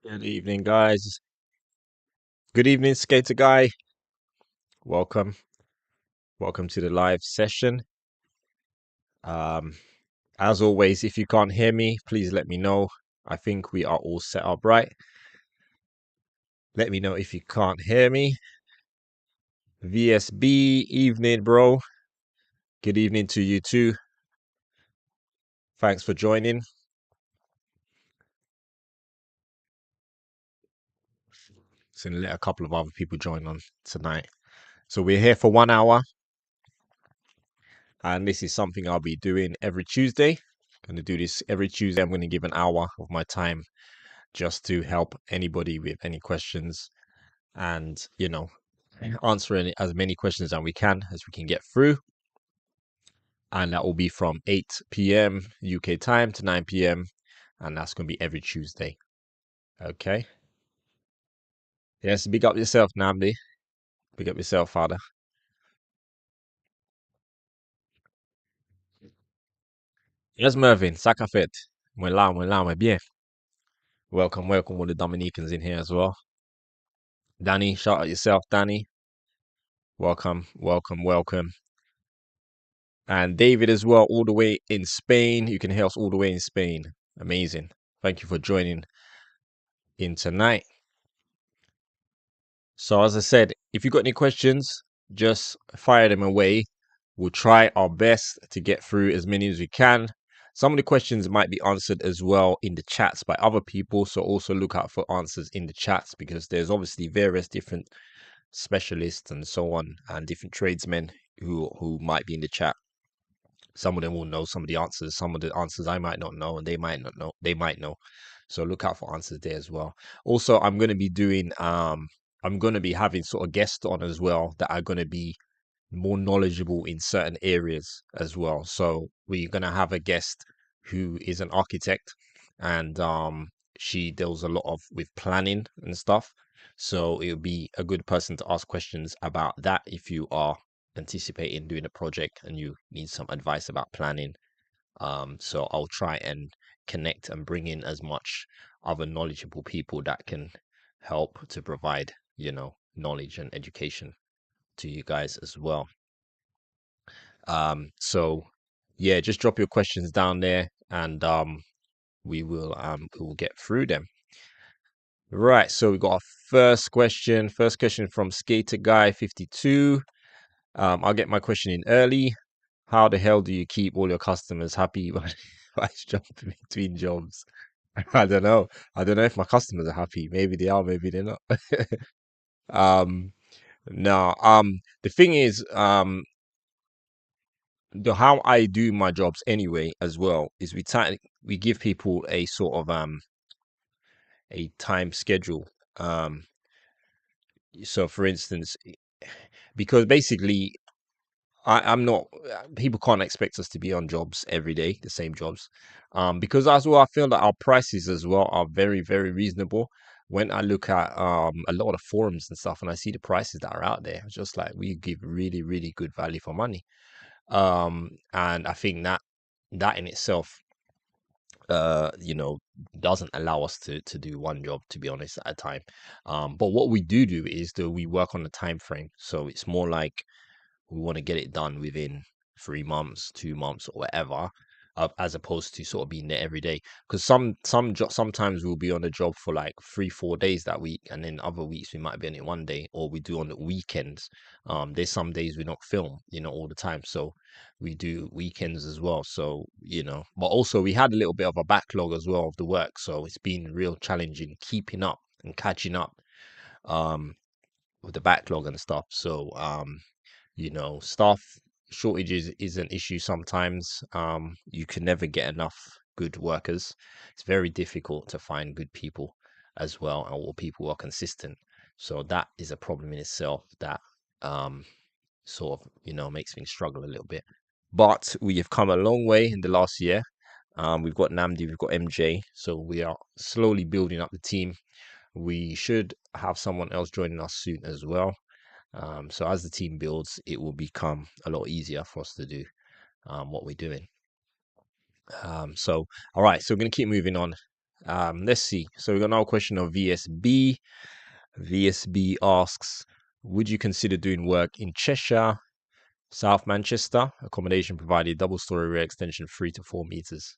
Good evening, guys. Good evening, Skater Guy. Welcome. Welcome to the live session. Um, as always, if you can't hear me, please let me know. I think we are all set up right. Let me know if you can't hear me. VSB, evening, bro. Good evening to you too. Thanks for joining. So let a couple of other people join on tonight. So we're here for 1 hour, and this is something I'll be doing every Tuesday. I'm gonna do this every Tuesday. I'm gonna give an hour of my time just to help anybody with any questions and, answer as many questions as we can get through. And that will be from 8 p.m. UK time to 9 p.m. And that's going to be every Tuesday. Okay. Yes, big up yourself, Namdi. Big up yourself, Father. Yes, Mervin. Sakafet. Mwen bien. Welcome, all the Dominicans in here as well. Danny, shout out yourself, Danny. Welcome. And David as well, all the way in Spain. You can hear us all the way in Spain. Amazing. Thank you for joining in tonight. So, as I said, if you've got any questions, just fire them away. We'll try our best to get through as many as we can. Some of the questions might be answered as well in the chats by other people. So, also look out for answers in the chats because there's obviously various different specialists and so on, and different tradesmen who might be in the chat. Some of them will know some of the answers. Some of the answers I might not know, and they might not know. They might know. So look out for answers there as well. Also, I'm going to be doing I'm going to be having sort of guests on as well that are going to be more knowledgeable in certain areas as well. So we're going to have a guest who is an architect, and she deals a lot of with planning and stuff. So it'll be a good person to ask questions about that if you are anticipating doing a project and you need some advice about planning. So I'll try and connect and bring in as much other knowledgeable people that can help to provide, knowledge and education to you guys as well. So yeah, just drop your questions down there and we will get through them. Right, so we got our first question. First question from Skater Guy 52. I'll get my question in early. How the hell do you keep all your customers happy when I jump between jobs? I don't know. I don't know if my customers are happy. Maybe they are, maybe they're not. Um, no. The thing is, the how I do my jobs anyway, as well, is we give people a sort of a time schedule. Um, so for instance, because basically I'm not. People can't expect us to be on jobs every day, the same jobs, because as well, I feel that our prices as well are very, very reasonable. When I look at a lot of forums and stuff, and I see the prices that are out there, it's just like we give really, really good value for money. And I think that in itself, uh, you know, doesn't allow us to do one job, to be honest, at a time. But what we do is that we work on a time frame, so it's more like we want to get it done within 3 months, 2 months, or whatever, as opposed to sort of being there every day. Because sometimes we'll be on the job for like 3, 4 days that week, and then other weeks we might be on it one day, or we do on the weekends. There's some days we don't film, all the time, so we do weekends as well. So but also we had a little bit of a backlog as well of the work, so it's been real challenging keeping up and catching up um with the backlog and stuff. So staff shortages is an issue sometimes. You can never get enough good workers. It's very difficult to find good people as well, or people who are consistent. So that is a problem in itself that um, sort of, makes things struggle a little bit. But we have come a long way in the last year. We've got Namdi, we've got MJ, so we are slowly building up the team. We should have someone else joining us soon as well. So as the team builds, it will become a lot easier for us to do what we're doing. So all right, so we're gonna keep moving on. Let's see. So we got another question of VSB. VSB asks, would you consider doing work in Cheshire, South Manchester? Accommodation provided, double-story rear extension, 3 to 4 meters.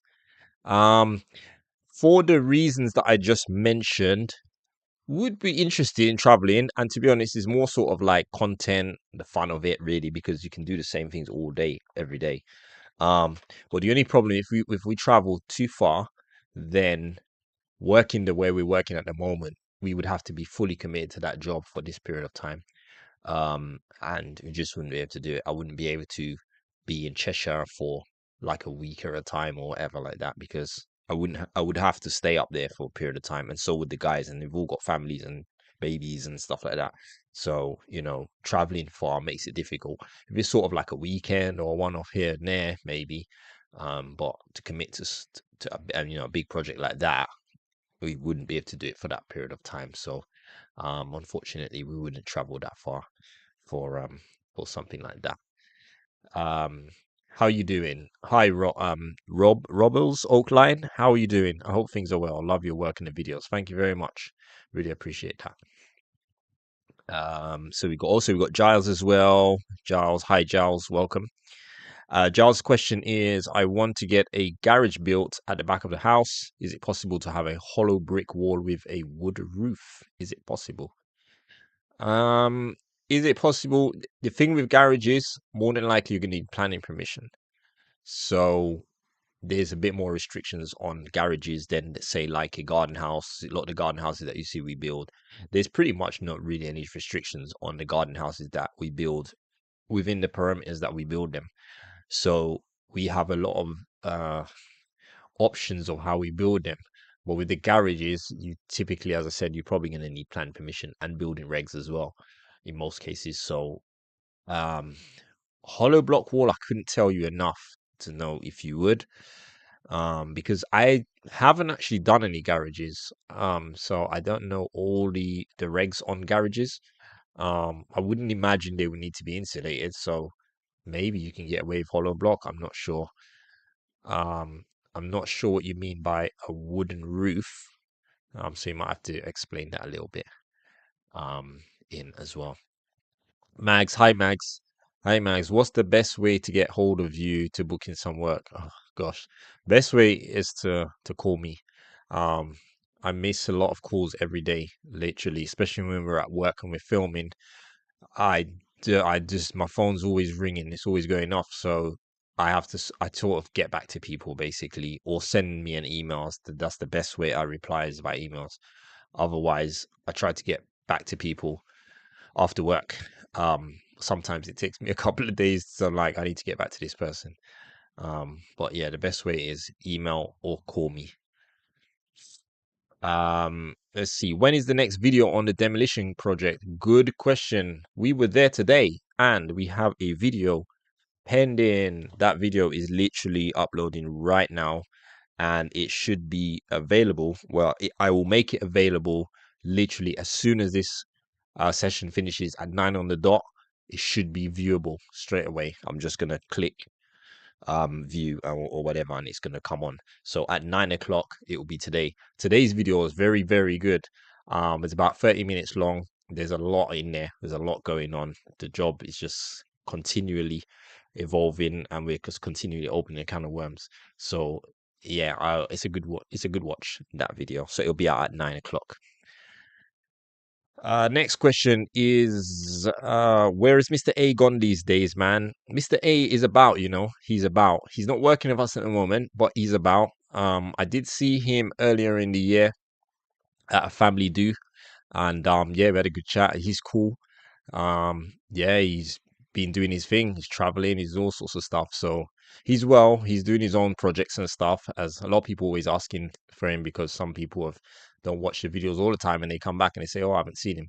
For the reasons that I just mentioned, would be interested in traveling, and to be honest, it's more sort of like content, the fun of it, really, because you can do the same things all day, every day. Um, but the only problem, if we travel too far, then working the way we're working at the moment, we would have to be fully committed to that job for this period of time. And we just wouldn't be able to do it. I wouldn't be able to be in Cheshire for like a week at a time or whatever like that, because I would have to stay up there for a period of time, and so would the guys, and they've all got families and babies and stuff like that. So, traveling far makes it difficult. If it's sort of like a weekend or one off here and there, maybe. But to commit to a big project like that, we wouldn't be able to do it for that period of time. So, unfortunately, we wouldn't travel that far for for something like that. Um, how you doing? Hi, Rob Robles Oakline. How are you doing? I hope things are well. I love your work and the videos. Thank you very much. Really appreciate that. So we got Giles as well. Giles, hi Giles, welcome. Giles' question is, I want to get a garage built at the back of the house. Is it possible to have a hollow brick wall with a wood roof? Is it possible? Um, is it possible? The thing with garages, more than likely you're gonna need planning permission. So there's a bit more restrictions on garages than, say, like a garden house. A lot of the garden houses that you see we build, there's pretty much not really any restrictions on the garden houses that we build within the parameters that we build them. So we have a lot of uh, options of how we build them. But with the garages, you typically, as I said, you're probably going to need plan permission and building regs as well in most cases. So, um, hollow block wall, I couldn't tell you enough to know if you would, because I haven't actually done any garages. So I don't know all the regs on garages. I wouldn't imagine they would need to be insulated. So maybe you can get away with hollow block. I'm not sure. Um, I'm not sure what you mean by a wooden roof. So you might have to explain that a little bit um, in as well. Mags, hi Mags. Hi Mags. What's the best way to get hold of you to book in some work? Oh gosh. Best way is to call me. Um, I miss a lot of calls every day, literally, especially when we're at work and we're filming. I just my phone's always ringing. It's always going off. So I have to I sort of get back to people basically, or send me an email. That's the best way I reply is by emails. Otherwise, I try to get back to people after work. Sometimes it takes me a couple of days. So I'm like, I need to get back to this person. But yeah, the best way is email or call me. Let's see. When is the next video on the demolition project? Good question. We were there today and we have a video pending. That video is literally uploading right now and it should be available. Well, I will make it available literally as soon as this session finishes at 9 on the dot. It should be viewable straight away. I'm just gonna click view or whatever, and it's gonna come on. So at 9 o'clock, it will be today. Today's video is very, very good. It's about 30 minutes long. There's a lot in there. There's a lot going on. The job is just continually evolving, and we're just continually opening a can of worms. So yeah, it's a it's a good watch, that video. So it'll be out at 9 o'clock. Next question is where is Mr. A gone these days, man? Mr. A is about, he's about. He's not working with us at the moment, but he's about. I did see him earlier in the year at a family do, and yeah, we had a good chat. He's cool. Yeah, he's been doing his thing. He's traveling, he's all sorts of stuff. So he's well, he's doing his own projects and stuff, as a lot of people always asking for him because some people don't watch the videos all the time and they come back and they say, oh, I haven't seen him.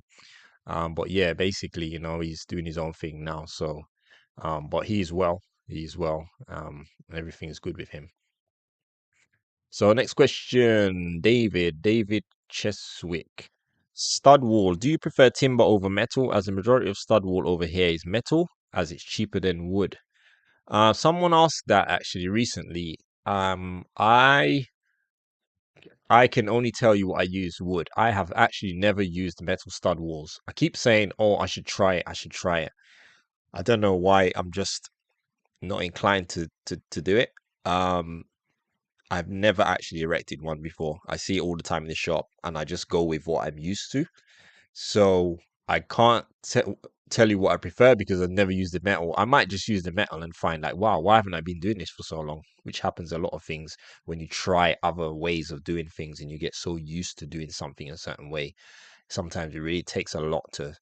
But yeah, basically, he's doing his own thing now. So, but he's well. He's well. Everything's good with him. So next question, David Cheswick. Stud wall. Do you prefer timber over metal? As the majority of stud wall over here is metal, as it's cheaper than wood. Someone asked that actually recently. I I can only tell you what I use wood. I have actually never used metal stud walls. I keep saying, oh, I should try it. I should try it. I don't know why. I'm just not inclined to do it. Um, I've never actually erected one before. I see it all the time in the shop, and I just go with what I'm used to. So I can't tell you what I prefer because I've never used the metal. I might just use the metal and find like, wow, why haven't I been doing this for so long? Which happens a lot of things when you try other ways of doing things and you get so used to doing something a certain way. Sometimes it really takes a lot to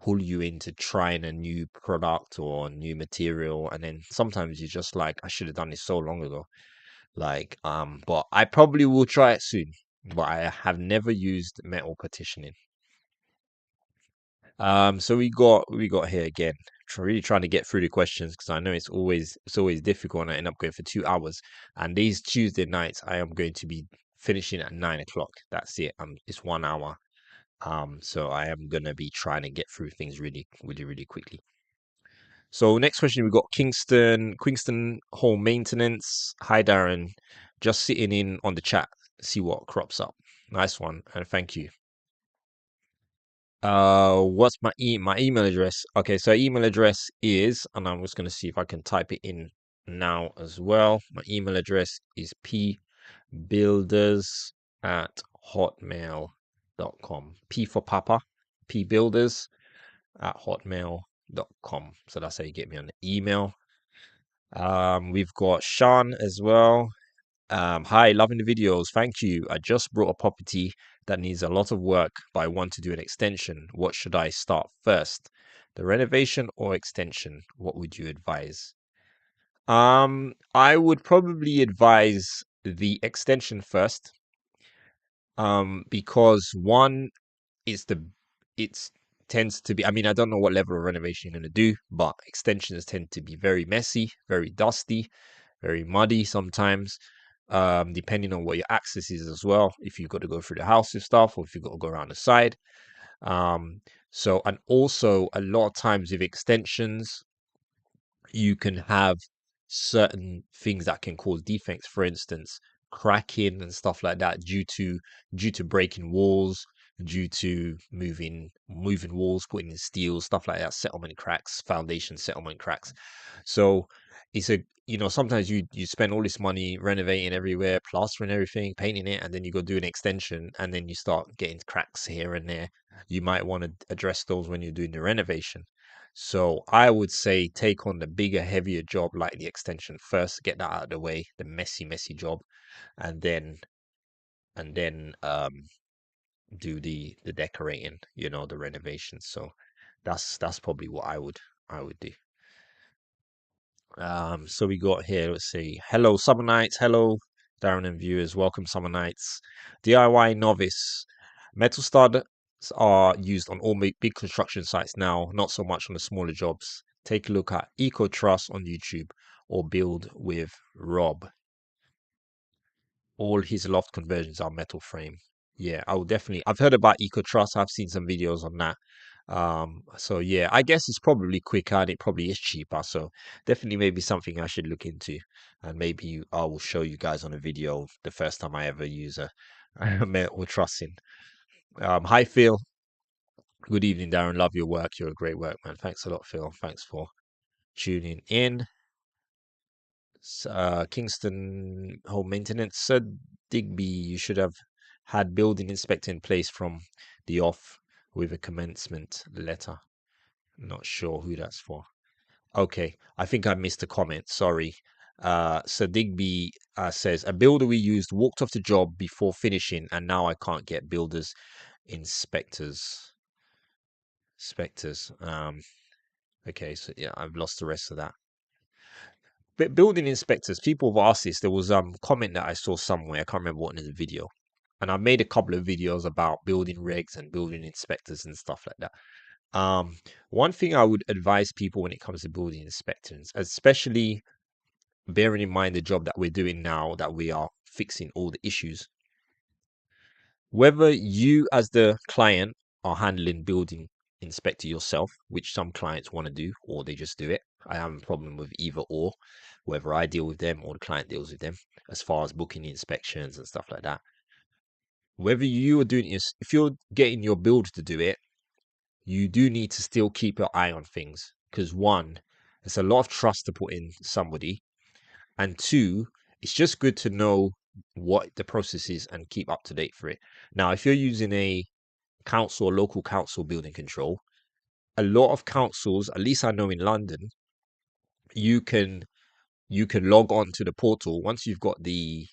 pull you into trying a new product or a new material. And then sometimes you're just like, I should have done this so long ago. But I probably will try it soon. But I have never used metal partitioning. So we got here again. Really trying to get through the questions because I know it's always difficult, and I end up going for 2 hours. And these Tuesday nights, I am going to be finishing at 9 o'clock. That's it. It's 1 hour. So I am gonna be trying to get through things really, really, really quickly. So next question, we got Kingston Home Maintenance. Hi Darren, just sitting in on the chat, see what crops up. Nice one, and thank you. What's my email address? Okay, so email address is, and I'm just gonna see if I can type it in now as well. My email address is pbuilders@hotmail.com. P for Papa, pbuilders@hotmail.com. So that's how you get me on the email. We've got Sean as well. Hi, loving the videos. Thank you. I just bought a property that needs a lot of work, but I want to do an extension. What should I start first? The renovation or extension? What would you advise? I would probably advise the extension first. Because one is it's tends to be, I mean, I don't know what level of renovation you're going to do, but extensions tend to be very messy, very dusty, very muddy sometimes, depending on what your access is as well. If you've got to go through the house with stuff, or if you've got to go around the side. And also a lot of times with extensions, you can have certain things that can cause defects, for instance cracking and stuff like that, due to breaking walls, due to moving walls, putting in steel, stuff like that, settlement cracks, foundation settlement cracks. So it's a, sometimes you spend all this money renovating everywhere, plastering everything, painting it, and then you go do an extension, and then you start getting cracks here and there. You might want to address those when you're doing the renovation. So I would say take on the bigger, heavier job like the extension first, get that out of the way, the messy, messy job, and then do the decorating, the renovation. So that's probably what I would do. So we got here, let's see. Hello, Summer Nights. Hello, Darren and viewers. Welcome, Summer Nights. DIY novice. Metal studs are used on all big construction sites now, not so much on the smaller jobs. Take a look at Eco Trust on YouTube or Build with Rob. All his loft conversions are metal frame. Yeah, I will definitely. I've heard about Eco Trust. I've seen some videos on that. So yeah, I guess it's probably quicker and it probably is cheaper. So definitely maybe something I should look into, and maybe I will show you guys on a video the first time I ever use a metal trussing. Hi Phil. Good evening, Darren. Love your work. You're a great workman. Thanks a lot, Phil. Thanks for tuning in. Kingston Home Maintenance. Sir Digby, you should have had building inspector in place from the off with a commencement letter. Not sure who that's for. Okay, I think I missed a comment. Sorry. Sir Digby says a builder we used walked off the job before finishing, and now I can't get builders inspectors. Inspectors. Okay, so yeah, I've lost the rest of that. But building inspectors, people have asked this. There was comment that I saw somewhere. I can't remember what in the video, and I made a couple of videos about building regs and building inspectors and stuff like that. One thing I would advise people when it comes to building inspectors, especially bearing in mind the job that we're doing now, that we are fixing all the issues, whether you as the client are handling building inspector yourself, which some clients want to do, or they just do it. I have a problem with either or, whether I deal with them or the client deals with them, as far as booking the inspections and stuff like that. whether you are doing is if you're getting your builder to do it, you do need to still keep your eye on things because one, it's a lot of trust to put in somebody, and two, it's just good to know what the process is and keep up to date for it. Now, if you're using a council or local council building control, a lot of councils, at least I know in London, you can you can log on to the portal once you've got the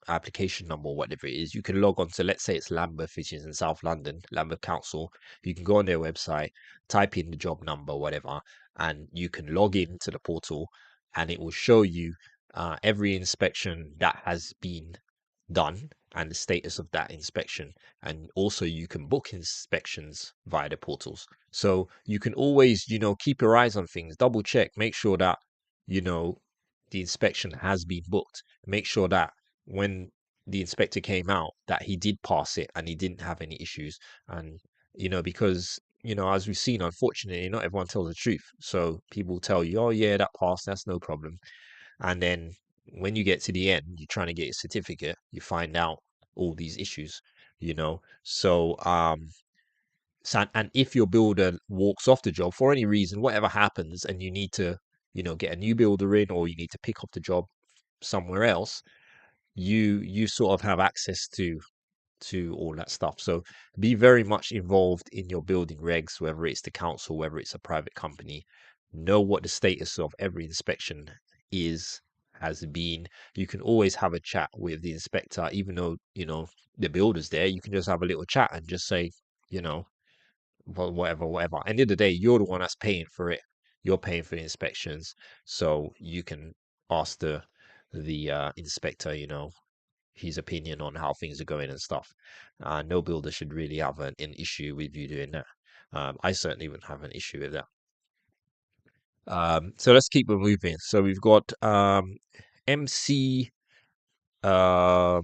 application number or whatever it is. You can log on to, let's say it's Lambeth, which is in South London, Lambeth Council. You can go on their website, type in the job number, whatever, and you can log in to the portal, and it will show you every inspection that has been done and the status of that inspection. And also you can book inspections via the portals. So you can always, keep your eyes on things, double check, make sure that, you know, the inspection has been booked. Make sure that when the inspector came out, that he did pass it and he didn't have any issues. And, because, as we've seen, unfortunately, not everyone tells the truth. So people tell you, oh, yeah, that passed, that's no problem. And then when you get to the end, you're trying to get a certificate, you find out all these issues, you know. So and if your builder walks off the job for any reason, whatever happens, and you need to, get a new builder in, or you need to pick up the job somewhere else, you sort of have access to all that stuff. So be very much involved in your building regs, whether it's the council, whether it's a private company. Know what the status of every inspection is, has been. You can always have a chat with the inspector, even though, the builder's there. You can just have a little chat and just say, you know, well, whatever, whatever. End of the day, you're the one that's paying for it. You're paying for the inspections. So you can ask the inspector, his opinion on how things are going and stuff. No builder should really have an issue with you doing that. I certainly wouldn't have an issue with that. So let's keep on moving. So we've got MC. Um,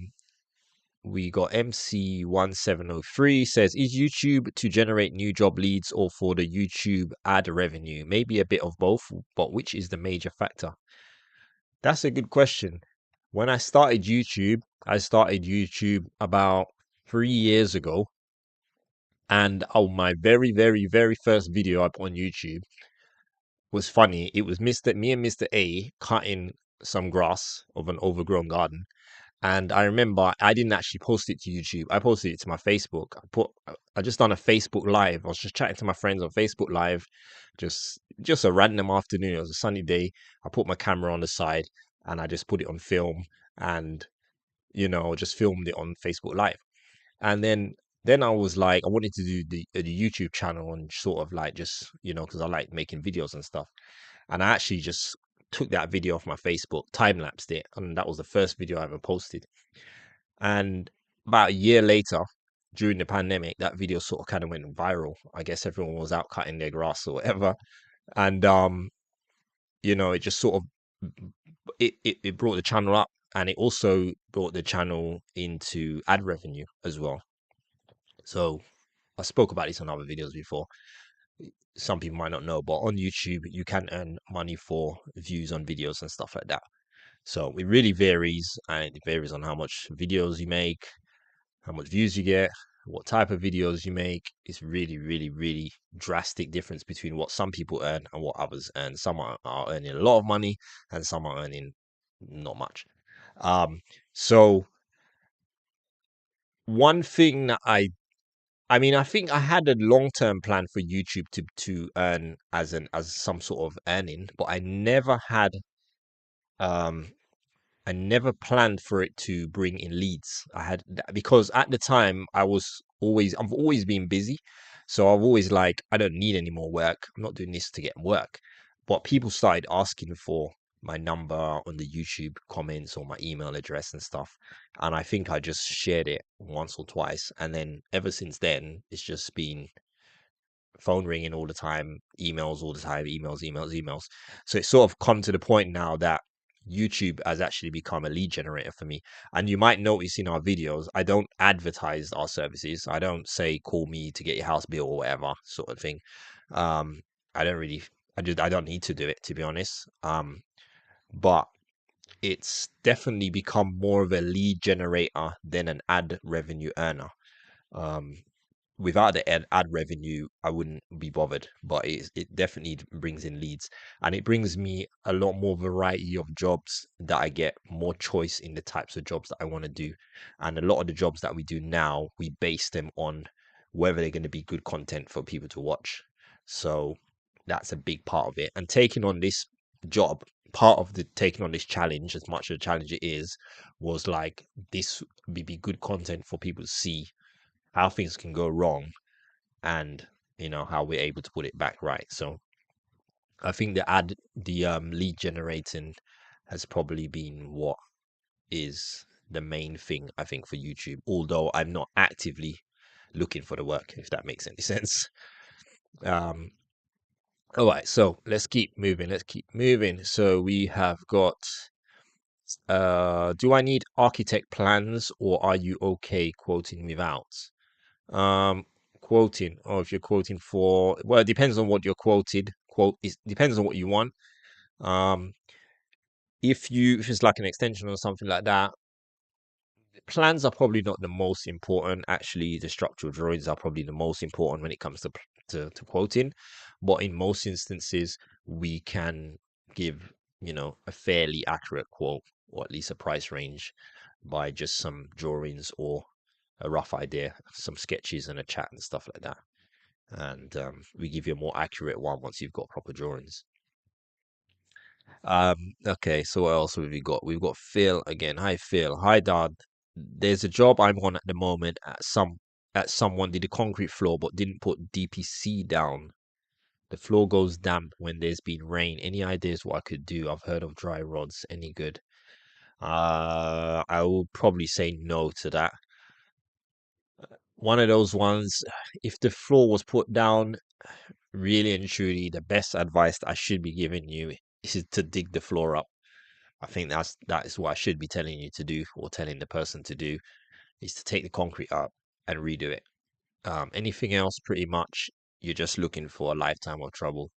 we got MC1703 says, is YouTube to generate new job leads or for the YouTube ad revenue? Maybe a bit of both, but which is the major factor? That's a good question. When I started YouTube about 3 years ago. And my very, very, very first video I put on YouTube was funny. It was me and Mr. A cutting some grass of an overgrown garden. And I remember I didn't actually post it to YouTube. I posted it to my Facebook. I just done a Facebook Live. I was just chatting to my friends on Facebook Live, just a random afternoon. It was a sunny day. I put my camera on the side and I just put it on film and just filmed it on Facebook Live. And then I was like, I wanted to do the YouTube channel and sort of like just because I like making videos and stuff. And I actually just took that video off my Facebook, time lapsed it, and that was the first video I ever posted. And about a year later, during the pandemic, that video sort of kind of went viral. I guess everyone was out cutting their grass or whatever, and it just sort of it brought the channel up, and it also brought the channel into ad revenue as well. So I spoke about this on other videos before. Some people might not know, but on YouTube, you can earn money for views on videos and stuff like that. So it really varies, and it varies on how much videos you make, how much views you get, what type of videos you make. It's really, really, really drastic difference between what some people earn and what others earn. Some are earning a lot of money, and some are earning not much. So one thing that I mean, I think I had a long-term plan for YouTube to earn as some sort of earning, but um I never planned for it to bring in leads. Because at the time I've always been busy, so I've always like I don't need any more work. I'm not doing this to get work. But people started asking for my number on the YouTube comments or my email address and stuff, and I think I just shared it once or twice, and then ever since then it's just been phone ringing all the time, emails all the time, emails, emails, emails. So it's sort of come to the point now that YouTube has actually become a lead generator for me. And you might notice in our videos, I don't advertise our services. I don't say call me to get your house bill or whatever sort of thing. Um, I don't really, I don't need to do it, to be honest. But it's definitely become more of a lead generator than an ad revenue earner. Um, Without the ad revenue, I wouldn't be bothered, but it definitely brings in leads, and it brings me a lot more variety of jobs that I get more choice in the types of jobs that I want to do. And a lot of the jobs that we do now, we base them on whether they're going to be good content for people to watch. So that's a big part of it. And taking on this job, part of the taking on this challenge, as much of a challenge it is, was like this would be good content for people to see how things can go wrong, and how we're able to put it back right. So I think the lead generating has probably been what is the main thing, I think, for YouTube, although I'm not actively looking for the work, if that makes any sense. um all right, so let's keep moving. So we have got, do I need architect plans, or are you okay quoting without? Um, Quoting, or if you're quoting for, well, it depends on what you're quoted. It depends on what you want. Um, if it's like an extension or something like that, plans are probably not the most important. Actually, the structural drawings are probably the most important when it comes to quoting. But in most instances, we can give, a fairly accurate quote, or at least a price range, by just some drawings or a rough idea, some sketches and a chat and stuff like that. And we give you a more accurate one once you've got proper drawings. Okay, so what else have we got? We've got Phil again. Hi, Phil. Hi, Dad. There's a job I'm on at the moment at someone did a concrete floor but didn't put DPC down. The floor goes damp when there's been rain. Any ideas what I could do? I've heard of dry rods. Any good? I will probably say no to that. One of those ones, if the floor was put down, really and truly, the best advice that I should be giving you is to dig the floor up. I think that is what I should be telling you to do, or telling the person to do, is to take the concrete up and redo it. Anything else, pretty much, you're just looking for a lifetime of trouble.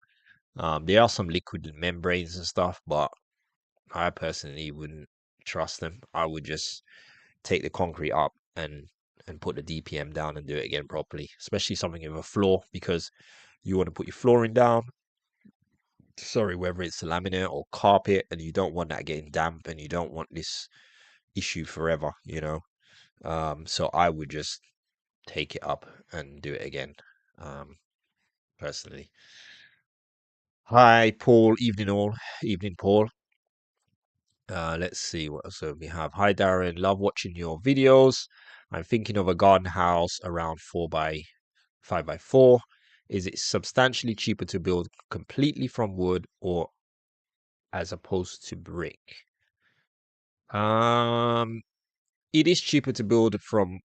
There are some liquid membranes and stuff, but I personally wouldn't trust them. I would just take the concrete up and put the DPM down and do it again properly, especially something with a floor, because you want to put your flooring down, sorry, whether it's laminate or carpet, and you don't want that getting damp, and you don't want this issue forever. So I would just take it up and do it again, um, personally. Hi, Paul. Evening, all. Evening, Paul. Let's see what else we have. Hi, Darren. Love watching your videos. I'm thinking of a garden house around 4 by 5 by 4. Is it substantially cheaper to build completely from wood, or as opposed to brick? Um, it is cheaper to build from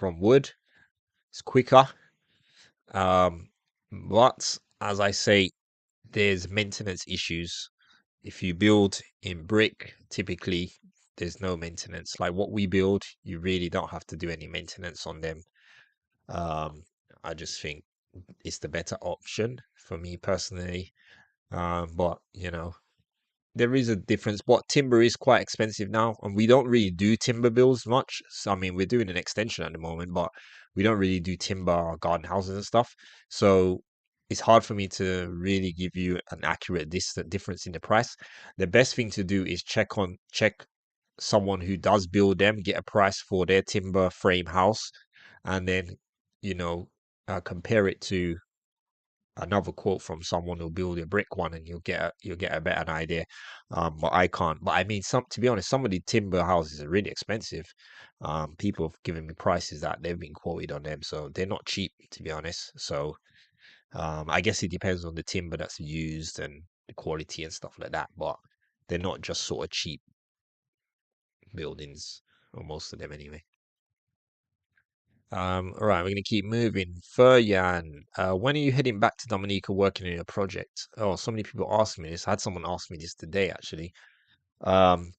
wood. It's quicker. Um, but as I say, there's maintenance issues. If you build in brick, typically there's no maintenance. Like what we build, you really don't have to do any maintenance on them. Um, I just think it's the better option for me personally. But there is a difference. But timber is quite expensive now, and we don't really do timber builds much. So, I mean, we're doing an extension at the moment, but we don't really do timber garden houses and stuff. So it's hard for me to really give you an accurate difference in the price. The best thing to do is check someone who does build them, get a price for their timber frame house, and then you know compare it to another quote from someone who'll build a brick one, and you'll get a better idea. But I can't. But I mean, some to be honest, some of the timber houses are really expensive. People have given me prices that they've been quoted on them, so they're not cheap, to be honest. So I guess it depends on the timber that's used and the quality and stuff like that. But they're not just sort of cheap buildings, or most of them anyway. All right, we're gonna keep moving. Furyan, when are you heading back to Dominica working on your project? Oh, so many people ask me this. I had someone ask me this today, actually. Um,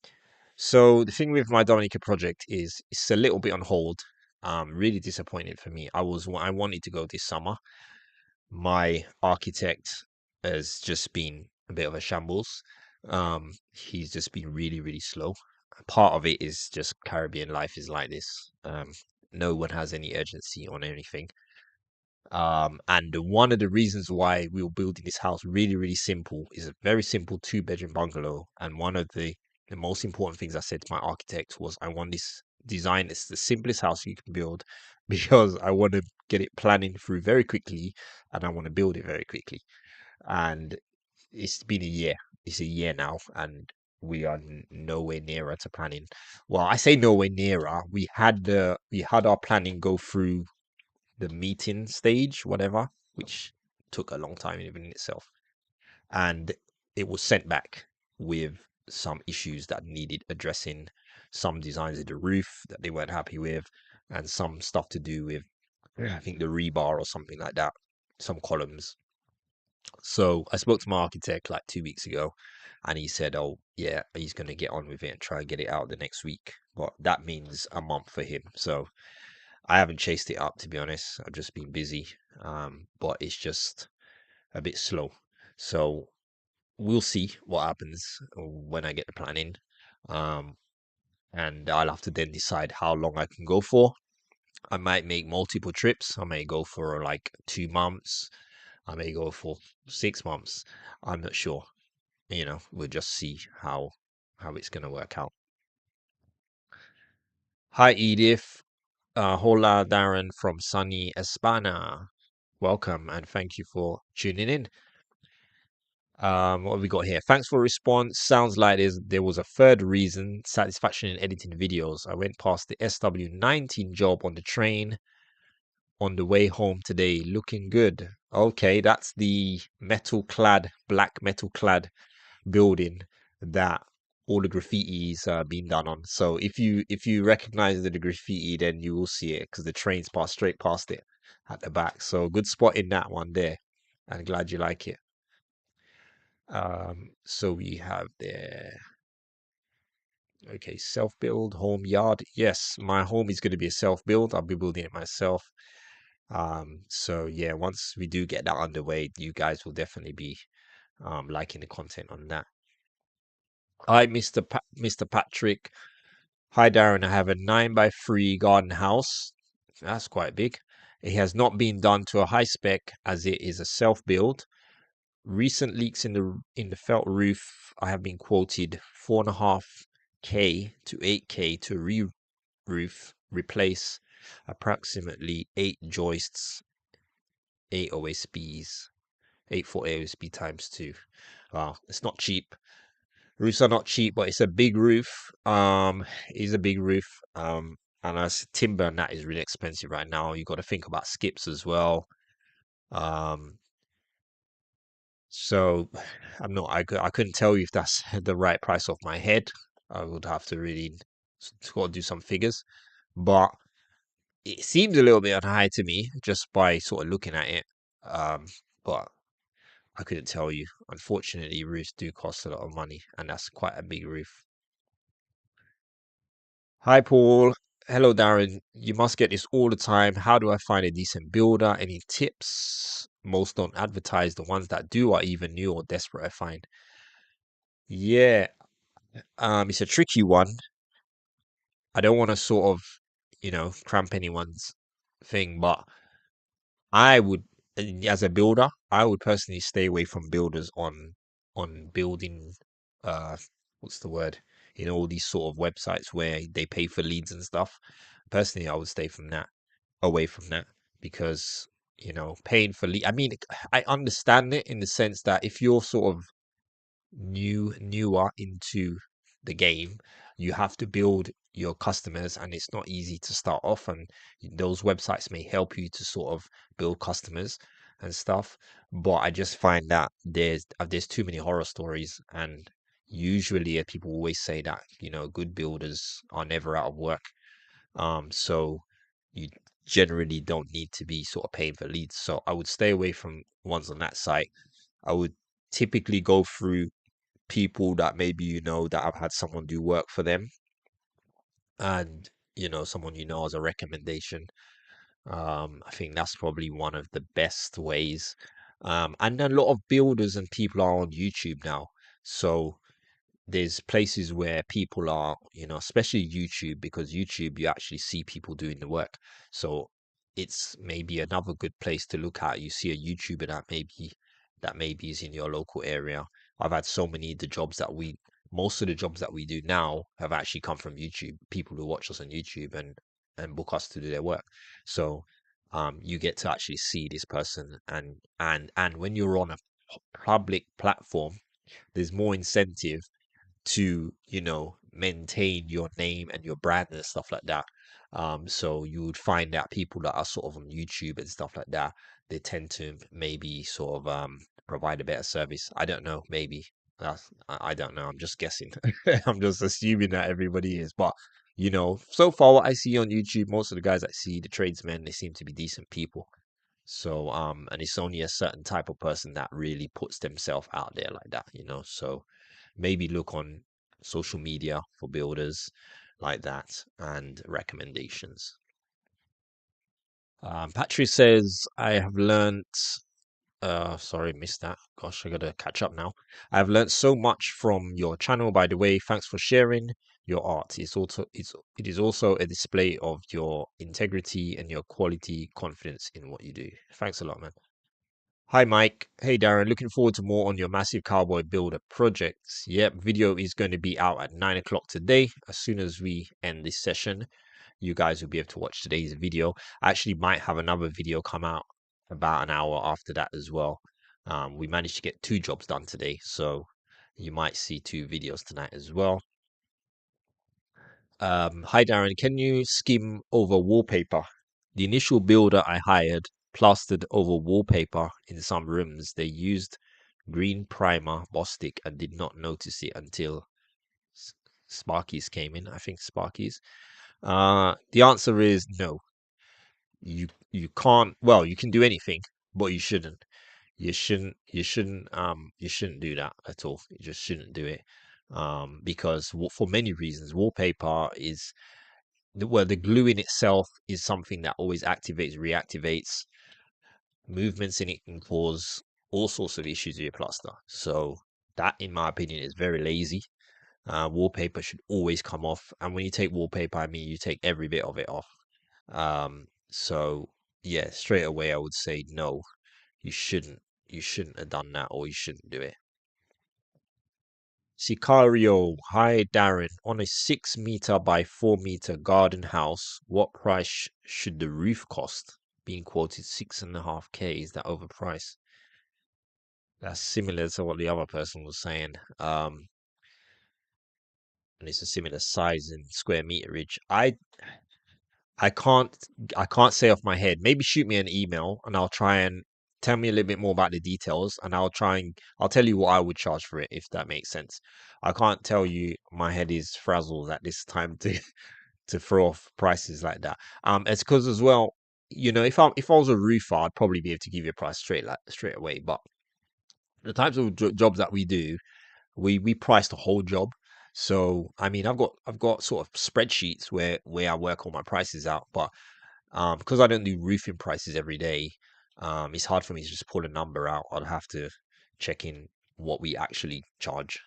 so the thing with my Dominica project is it's a little bit on hold. Really disappointed for me. I wanted to go this summer. My architect has just been a bit of a shambles. He's just been really, really slow. Part of it is just Caribbean life is like this. No one has any urgency on anything. And one of the reasons why we were building this house really, really simple is a very simple two-bedroom bungalow. And one of the most important things I said to my architect was I want this design. It's the simplest house you can build because I want to get it planning through very quickly and I want to build it very quickly. And it's been a year. It's a year now, and we are nowhere nearer to planning. Well, I say nowhere nearer. We had our planning go through the meeting stage, whatever, which took a long time even in itself. And it was sent back with some issues that needed addressing, some designs of the roof that they weren't happy with, and some stuff to do with, I think, the rebar or something like that, some columns. So I spoke to my architect like 2 weeks ago, and he said, "Oh, yeah, he's going to get on with it and try and get it out the next week." But that means a month for him. So I haven't chased it up, to be honest. I've just been busy, but it's just a bit slow. So we'll see what happens when I get the plan in. Um, and I'll have to then decide how long I can go for. I might make multiple trips. I may go for like 2 months. I may go for 6 months. I'm not sure. We'll just see how it's gonna work out. Hi, Edith. Hola, Darren from sunny Espana. Welcome and thank you for tuning in. What have we got here? Thanks for response. Sounds like there was a third reason, satisfaction in editing videos. I went past the SW19 job on the train on the way home today. Looking good. Okay, that's the black metal clad building that all the graffiti's been done on. So if you recognize the graffiti, then you will see it because the trains pass straight past it at the back. So good spot in that one there. I'm glad you like it. So we have there. Okay, self-build home yard. Yes, my home is going to be a self-build. I'll be building it myself. So yeah, once we do get that underway, you guys will definitely be liking the content on that. Hi, Mr. Patrick. Hi, Darren. I have a 9 by 3 garden house. That's quite big. It has not been done to a high spec as it is a self-build. Recent leaks in the felt roof. I have been quoted 4.5K to 8K to re-roof, replace approximately 8 joists, 8 OSBs, 8 for OSB times 2. Wow, it's not cheap. Roofs are not cheap, but it's a big roof. It's a big roof. And as timber and that is really expensive right now. You got to think about skips as well. Um, so I couldn't tell you if that's the right price off my head. I would have to really sort of do some figures, but it seems a little bit on high to me just by sort of looking at it. Um, but I couldn't tell you. Unfortunately, roofs do cost a lot of money, and that's quite a big roof. Hi, Paul. Hello, Darren. You must get this all the time. How do I find a decent builder? Any tips? Most don't advertise. The ones that do are either new or desperate, I find. Yeah, it's a tricky one. I don't want to sort of, cramp anyone's thing, but I would, as a builder, I would personally stay away from builders on building, uh, what's the word? All these sort of websites where they pay for leads and stuff. Personally, I would stay away from that because, paying for lead. I mean, I understand it in the sense that if you're sort of newer into the game, you have to build your customers, and it's not easy to start off. And those websites may help you to sort of build customers and stuff. But I just find that there's too many horror stories, and usually people always say that good builders are never out of work. So you generally don't need to be sort of paying for leads. So I would stay away from ones on that site. I would typically go through people that maybe that have had someone do work for them, and someone as a recommendation. I think that's probably one of the best ways. And a lot of builders and people are on YouTube now, so there's places where people are, especially YouTube, because YouTube, you actually see people doing the work. So it's maybe another good place to look at. You see a YouTuber that maybe is in your local area. I've had so many the jobs that we most of the jobs that we do now have actually come from YouTube, people who watch us on YouTube and book us to do their work. So you get to actually see this person, and when you're on a public platform, there's more incentive to maintain your name and your brand and stuff like that. So you would find that people that are sort of on YouTube and stuff like that, they tend to maybe sort of provide a better service. I don't know, maybe. I don't know, I'm just guessing. I'm just assuming that everybody is, but so far what I see on YouTube, most of the guys I see, the tradesmen, they seem to be decent people. So and it's only a certain type of person that really puts themselves out there like that. So maybe look on social media for builders like that and recommendations. Patrick says, I have learnt, sorry, missed that. Gosh, I gotta catch up now. I've learnt so much from your channel, by the way. Thanks for sharing your art. It is also a display of your integrity and your quality confidence in what you do. Thanks a lot, man. Hi, Mike. Hey, Darren. Looking forward to more on your massive cowboy builder projects. Yep, video is going to be out at 9 o'clock today. As soon as we end this session, you guys will be able to watch today's video. I actually might have another video come out about an hour after that as well. We managed to get 2 jobs done today, so you might see 2 videos tonight as well. Hi Darren, can you skim over wallpaper? The initial builder I hired plastered over wallpaper in some rooms. They used green primer Bostik and did not notice it until S- Sparkies came in. I think Sparkies. The answer is no. You can't. Well, you can do anything, but you shouldn't. You shouldn't do that at all. You just shouldn't do it. Because for many reasons, wallpaper is the glue in itself is something that always activates, reactivates. Movements in it can cause all sorts of issues with your plaster. So that, in my opinion, is very lazy. Wallpaper should always come off, and when you take wallpaper, I mean you take every bit of it off. So yeah, straight away I would say no. You shouldn't. You shouldn't have done that, or you shouldn't do it. Sicario, hi Darren. On a 6 meter by 4 meter garden house, what price should the roof cost? Being quoted 6.5K. Is that overpriced? That's similar to what the other person was saying. And it's a similar size in square meterage. I can't I can't say off my head. Maybe shoot me an email and I'll try and tell me a little bit more about the details, and I'll tell you what I would charge for it, if that makes sense. I can't tell you, my head is frazzled at this time to to throw off prices like that. It's because as well, if I was a roofer, I'd probably be able to give you a price straight away. But the types of jobs that we do, we price the whole job. So I mean, I've got sort of spreadsheets where I work all my prices out, but because I don't do roofing prices every day, it's hard for me to just pull a number out. I'll have to check in what we actually charge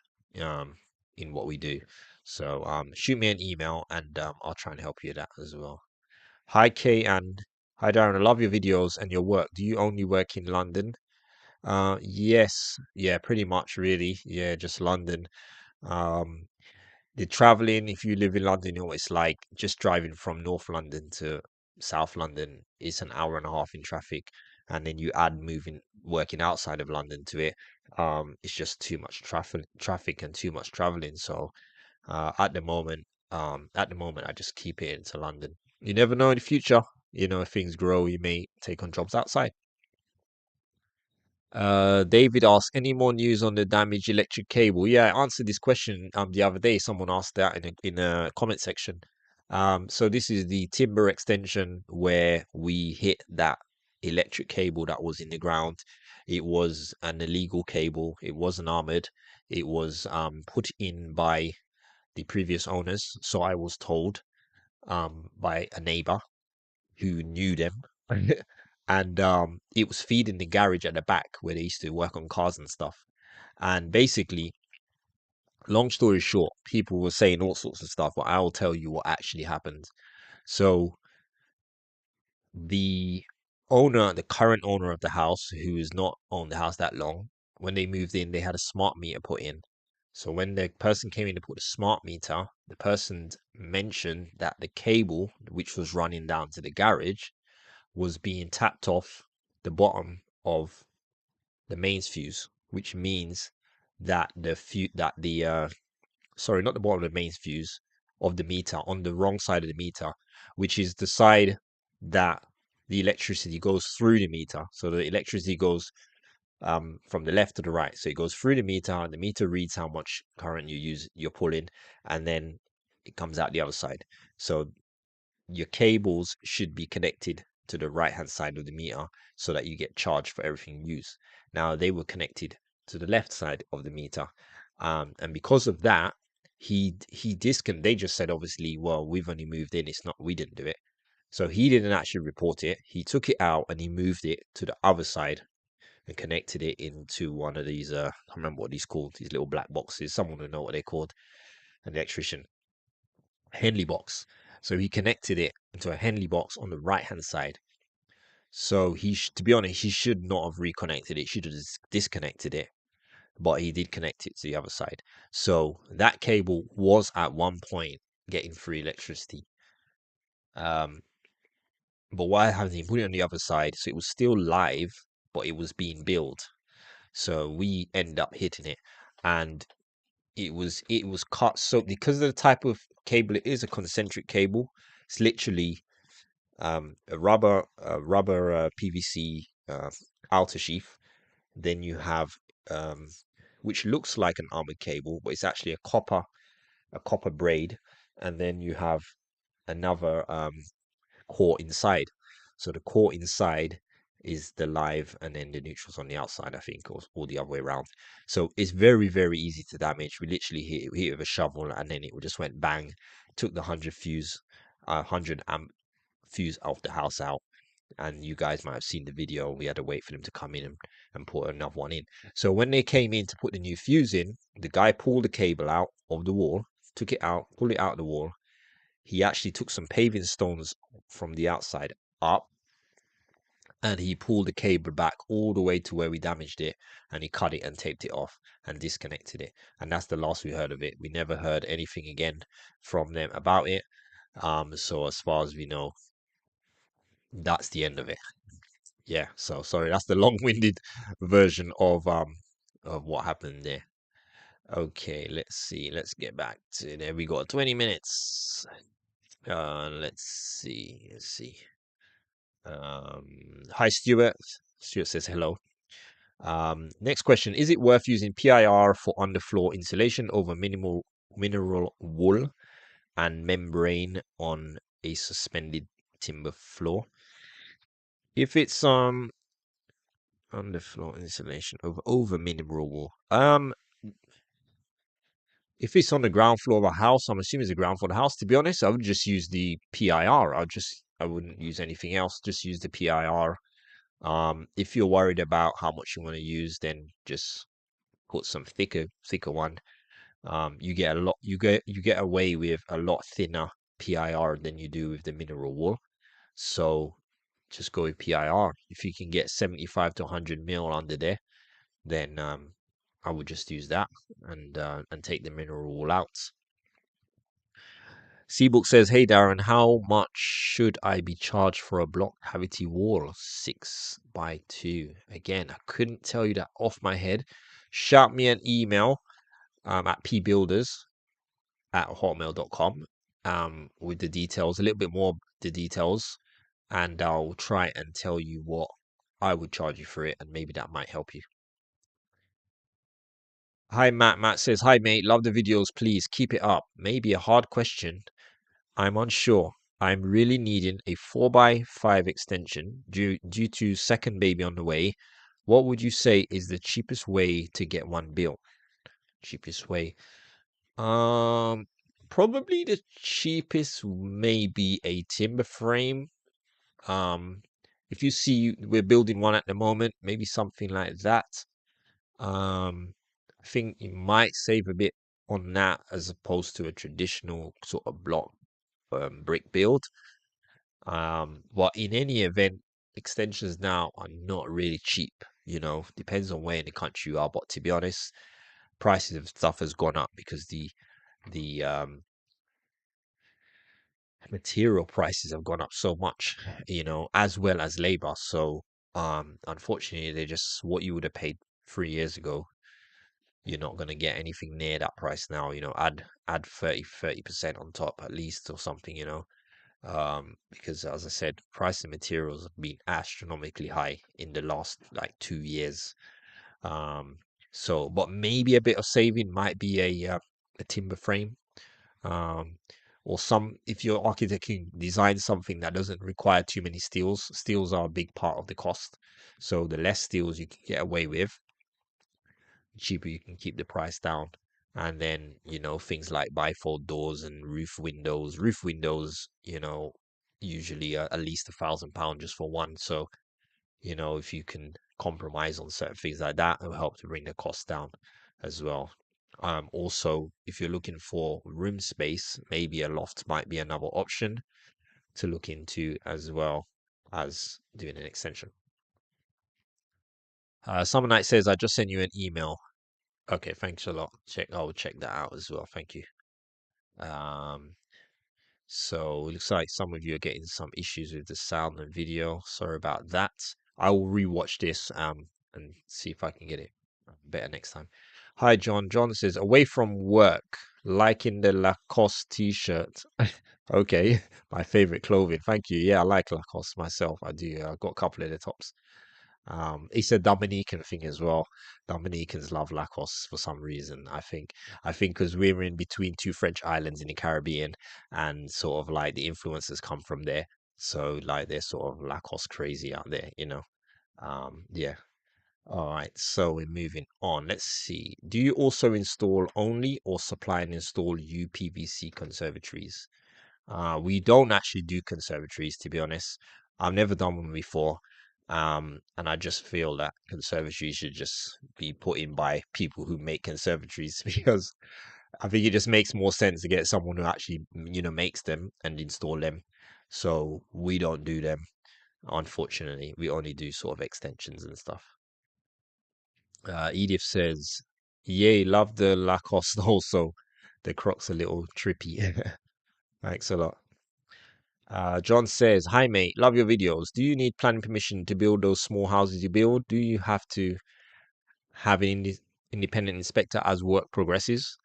um in what we do. So shoot me an email and I'll try and help you with that as well. Hi Kay and hi Darren, I love your videos and your work. Do you only work in London? Yes, yeah, pretty much really. Yeah, just London. Um the traveling, if you live in London, it's like just driving from North London to South London is an hour and a half in traffic, and then you add moving working outside of London to it. It's just too much traffic and too much traveling. So at the moment I just keep it into London. You never know in the future, if things grow, you may take on jobs outside. David asked, any more news on the damaged electric cable? Yeah, I answered this question the other day. Someone asked that in a comment section. So this is the timber extension where we hit that electric cable that was in the ground. It was an illegal cable. It wasn't armored. It was put in by the previous owners. So I was told by a neighbor who knew them. And it was feeding the garage at the back where they used to work on cars and stuff. And basically, Long story short, people were saying all sorts of stuff, but I'll tell you what actually happened. So the the current owner of the house, who has not owned the house that long, when they moved in, they had a smart meter put in. So when the person came in to put the smart meter, the person mentioned that the cable, which was running down to the garage, was being tapped off the bottom of the mains fuse, which means that sorry, not the bottom of the mains fuse of the meter, on the wrong side of the meter, which is the side that the electricity goes through the meter. So the electricity goes from the left to the right. So it goes through the meter, and the meter reads how much current you're pulling, and then it comes out the other side. So your cables should be connected to the right hand side of the meter so that you get charged for everything you use. Now they were connected to the left side of the meter, and because of that, they just said, obviously, well, we've only moved in. It's not, we didn't do it. So he didn't actually report it. He took it out and he moved it to the other side and connected it into one of these. I can't remember what these called. These little black boxes. Someone will know what they're called. An electrician. Henley box. So he connected it into a Henley box on the right hand side. So to be honest, he should not have reconnected it. He should have disconnected it, but he did connect it to the other side. So that cable was at one point getting free electricity. Um, but why haven't he put it on the other side? So it was still live, but it was being billed. So we end up hitting it, and it was cut. So because of the type of cable it is, a concentric cable, it's literally a rubber PVC outer sheath. Then you have um, which looks like an armored cable, but it's actually a copper braid, and then you have another core inside. So the core inside is the live, and then the neutrals on the outside, I think, or the other way around. So it's very, very easy to damage. We literally hit it with a shovel, and then it just went bang, took the 100 amp fuse of the house out. And you guys might have seen the video. We had to wait for them to come in and put another one in. So when they came in to put the new fuse in, the guy pulled the cable out of the wall, took it out, pulled it out of the wall. He actually took some paving stones from the outside up, and he pulled the cable back all the way to where we damaged it, and he cut it and taped it off and disconnected it. And that's the last we heard of it. We never heard anything again from them about it. So as far as we know, that's the end of it. Yeah, so sorry, that's the long-winded version of what happened there. Okay, let's see. Let's get back to there. We got 20 minutes. Let's see. Let's see. Hi, Stuart. Stuart says hello. Next question: is it worth using PIR for underfloor insulation over minimal mineral wool and membrane on a suspended timber floor? If it's underfloor insulation over mineral wool. If it's on the ground floor of a house, I'm assuming it's the ground floor of the house. To be honest, I would just use the PIR. I wouldn't use anything else. Just use the PIR. If you're worried about how much you want to use, then just put some thicker one. You get away with a lot thinner PIR than you do with the mineral wool. So just go with PIR. If you can get 75 to 100 mil under there, then I would just use that and take the mineral wool out. Seabook says, "Hey Darren, how much should I be charged for a block cavity wall 6x2?" Again, I couldn't tell you that off my head. Shout me an email at pbuilders@hotmail.com with the details, a little bit more of the details, and I'll try and tell you what I would charge you for it, and maybe that might help you. Hi, Matt. Matt says, "Hi, mate. Love the videos. Please keep it up. Maybe a hard question. I'm unsure. I'm really needing a 4x5 extension due to second baby on the way. What would you say is the cheapest way to get one built?" Cheapest way. Um, Probably the cheapest may be a timber frame. Um, if you see we're building one at the moment, maybe something like that. I think you might save a bit on that as opposed to a traditional sort of block brick build. But in any event, extensions now are not really cheap. Depends on where in the country you are. But to be honest, prices of stuff has gone up because the material prices have gone up so much, as well as labor. So unfortunately, they just what you would have paid 3 years ago, you're not gonna get anything near that price now. Add 30% on top at least or something. Because as I said, price of materials have been astronomically high in the last like 2 years. Um, but maybe a bit of saving might be a timber frame, um, or if your architect can design something that doesn't require too many steels. Steels are a big part of the cost, so the less steels you can get away with, the cheaper you can keep the price down. And then things like bifold doors and roof windows, usually at least £1,000 just for one. So if you can compromise on certain things like that, it'll help to bring the cost down as well. Also, if you're looking for room space, maybe a loft might be another option to look into as well as doing an extension. Summer Night says, I just sent you an email. Okay, thanks a lot. I'll check that out as well. Thank you. Um, So it looks like some of you are getting some issues with the sound and video. Sorry about that. I will rewatch this and see if I can get it better next time. Hi John. John says away from work, liking the Lacoste t-shirt. Okay, my favorite clothing. Thank you. Yeah, I like Lacoste myself. I do. I've got a couple of the tops. It's a Dominican thing as well. Dominicans love Lacoste for some reason. I think because we're in between two French islands in the Caribbean, and sort of like the influences come from there. So like they're sort of Lacoste crazy out there. Yeah. All right. So we're moving on. Let's see. Do you also install only or supply and install UPVC conservatories? We don't actually do conservatories, to be honest. I've never done one before. And I just feel that conservatories should just be put in by people who make conservatories because I think it just makes more sense to get someone who actually, makes them and install them. So we don't do them, unfortunately. We only do sort of extensions and stuff. Edith says, Yay, love the Lacoste also. The Crocs a little trippy. Thanks a lot. John says, Hi mate, love your videos. Do you need planning permission to build those small houses you build? Do you have to have an independent inspector as work progresses?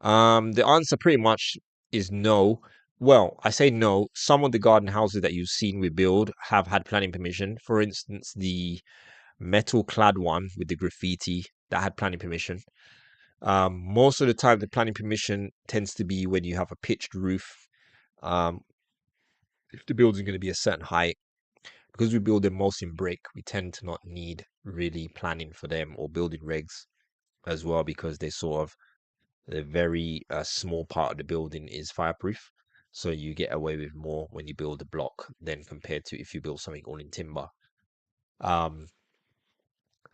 The answer pretty much is no. Well, I say no. Some of the garden houses that you've seen we build have had planning permission. For instance, the metal clad one with the graffiti that had planning permission. Most of the time, the planning permission tends to be when you have a pitched roof. Um, if the building's going to be a certain height, because we build them most in brick, we tend to not need really planning for them or building regs as well because they sort of the very small part of the building is fireproof. So you get away with more when you build a block than compared to if you build something all in timber. Um,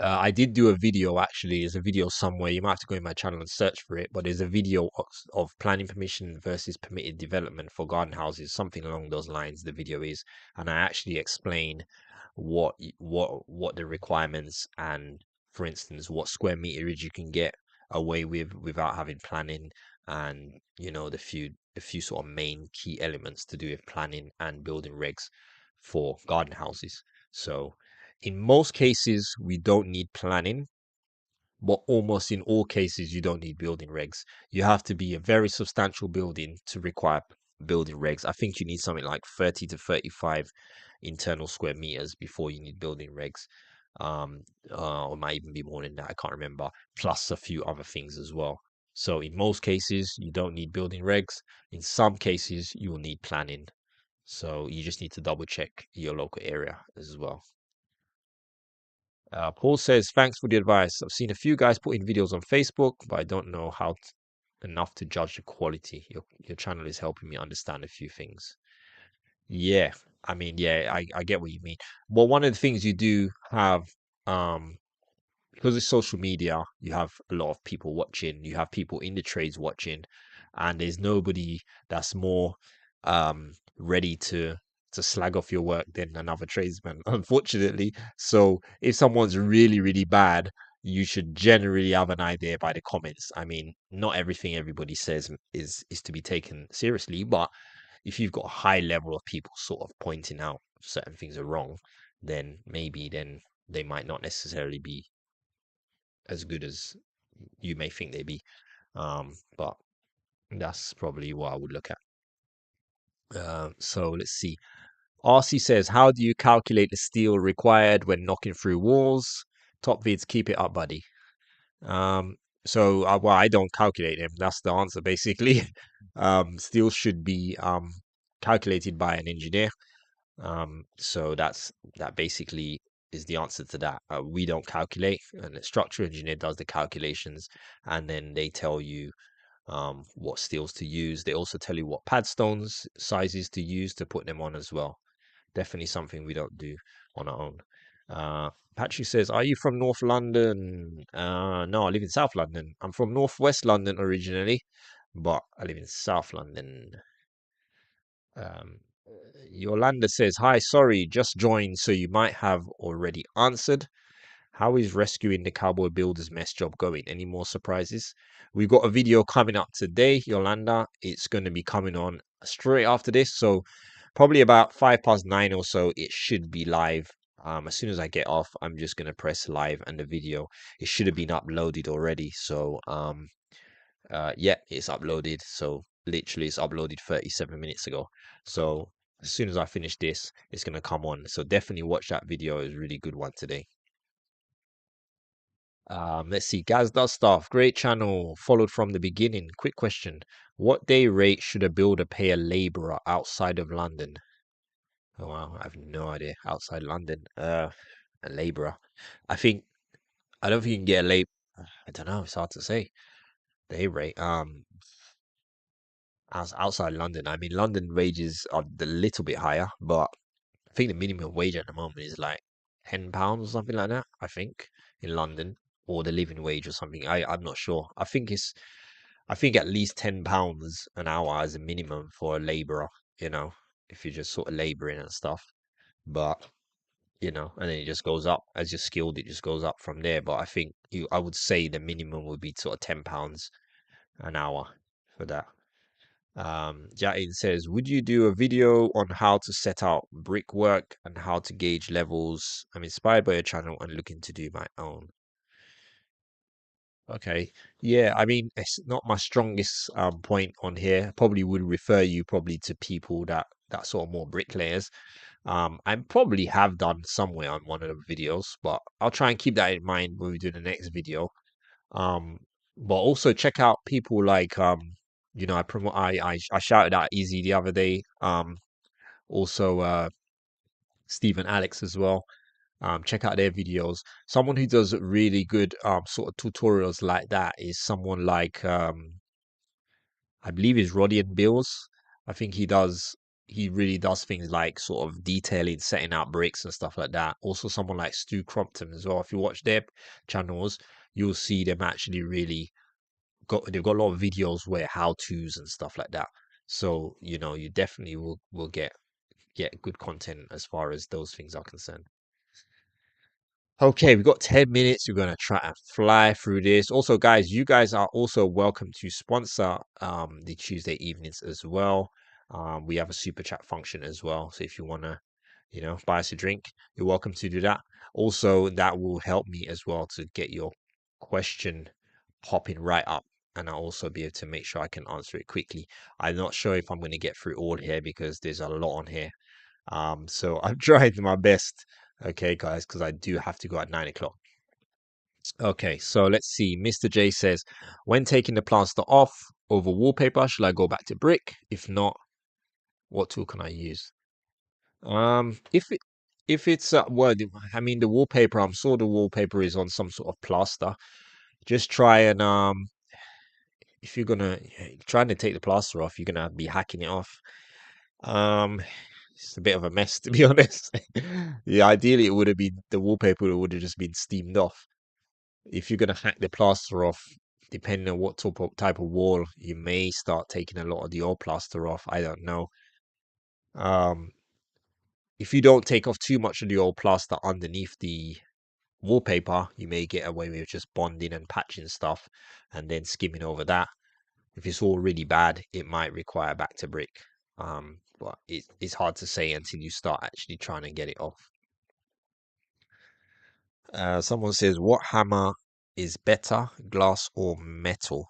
I did do a video actually. There's a video somewhere. You might have to go in my channel and search for it. But there's a video of planning permission versus permitted development for garden houses, something along those lines. The video is, and I actually explain what the requirements and, for instance, what square meterage you can get away with without having planning, and the few sort of main key elements to do with planning and building regs for garden houses. So in most cases, we don't need planning, but almost in all cases, you don't need building regs. You have to be a very substantial building to require building regs. I think you need something like 30 to 35 internal square meters before you need building regs. Or it might even be more than that. I can't remember. Plus a few other things as well. So in most cases, you don't need building regs. In some cases, you will need planning. So you just need to double check your local area as well. Paul says, thanks for the advice. I've seen a few guys putting videos on Facebook, but I don't know enough to judge the quality. Your channel is helping me understand a few things. Yeah, I mean, yeah, I get what you mean. Well, one of the things you do have, um, because it's social media, you have a lot of people watching, you have people in the trades watching, and there's nobody that's more ready to slag off your work than another tradesman, unfortunately. So if someone's really, really bad, you should generally have an idea by the comments. I mean, not everything everybody says is to be taken seriously, but if you've got a high level of people sort of pointing out certain things are wrong, then maybe then they might not necessarily be as good as you may think they be. But that's probably what I would look at. So let's see. RC says, how do you calculate the steel required when knocking through walls? Top vids, keep it up, buddy. Um, well, I don't calculate them. That's the answer, basically. Steel should be calculated by an engineer. So that basically is the answer to that. We don't calculate, and the structural engineer does the calculations, and then they tell you what steels to use. They also tell you what pad stones sizes to use to put them on as well. Definitely something we don't do on our own. Patrick says, "Are you from North London?" No, I live in South London. I'm from Northwest London originally, but I live in South London. Um, Yolanda says, "Hi, sorry, just joined, so you might have already answered. How is rescuing the cowboy builders mess job going? Any more surprises?" We've got a video coming up today, Yolanda. It's going to be coming on straight after this, so probably about 9:05 or so. It should be live. As soon as I get off, I'm just going to press live, and the video it should have been uploaded already. So yeah, it's uploaded. So literally, it's uploaded 37 minutes ago. So as soon as I finish this, it's gonna come on. So definitely watch that video. It's a really good one today. Let's see. Gaz does stuff. Great channel. Followed from the beginning. Quick question: what day rate should a builder pay a laborer outside of London? Oh wow, I have no idea. Outside London, a laborer. I think I don't think you can get a lab. I don't know. It's hard to say. Day rate. As outside London, I mean, London wages are a little bit higher, but I think the minimum wage at the moment is like £10 or something like that. I think in London, or the living wage or something. I'm not sure. I think at least £10 an hour as a minimum for a labourer. You know, if you're just sort of labouring and stuff. But and then it just goes up as you're skilled. It just goes up from there. But I think I would say the minimum would be sort of £10 an hour for that. Jatin says, would you do a video on how to set out brickwork and how to gauge levels? I'm inspired by your channel and looking to do my own. Okay. Yeah, I mean, it's not my strongest point on here. Probably would refer you probably to people that sort of more bricklayers. I probably have done somewhere on one of the videos, but I'll try and keep that in mind when we do the next video. Um, but also check out people like I promote I shouted out Easy the other day. Also Steve and Alex as well. Check out their videos. Someone who does really good sort of tutorials like that is someone like I believe is Roddy and Bills. I think he really does things like sort of detailing, setting out bricks and stuff like that. Also someone like Stu Crompton as well. If you watch their channels, you'll see them actually really they've got a lot of videos where how to's and stuff like that. So you definitely will get good content as far as those things are concerned. Okay, we've got 10 minutes. We're going to try and fly through this. Also, guys, you guys are also welcome to sponsor the Tuesday evenings as well. We have a super chat function as well. So if you want to, buy us a drink, you're welcome to do that. Also, that will help me as well to get your question popping right up. And I'll also be able to make sure I can answer it quickly. I'm not sure if I'm going to get through all here because there's a lot on here. So I'm trying my best. Okay, guys, because I do have to go at 9 o'clock. Okay, so let's see. Mr. J says, when taking the plaster off over wallpaper, should I go back to brick? If not, what tool can I use? If it's well, I mean the wallpaper. I'm sure the wallpaper is on some sort of plaster. Just try and if you're gonna trying to take the plaster off, you're gonna be hacking it off. Um, it's a bit of a mess to be honest. Yeah, ideally it would have been the wallpaper would have just been steamed off. If you're gonna hack the plaster off, depending on what type of wall, you may start taking a lot of the old plaster off. I don't know. Um, if you don't take off too much of the old plaster underneath the wallpaper, you may get away with just bonding and patching stuff and then skimming over that. If it's all really bad, it might require back to brick. But it's hard to say until you start actually trying to get it off. Someone says, what hammer is better, glass or metal?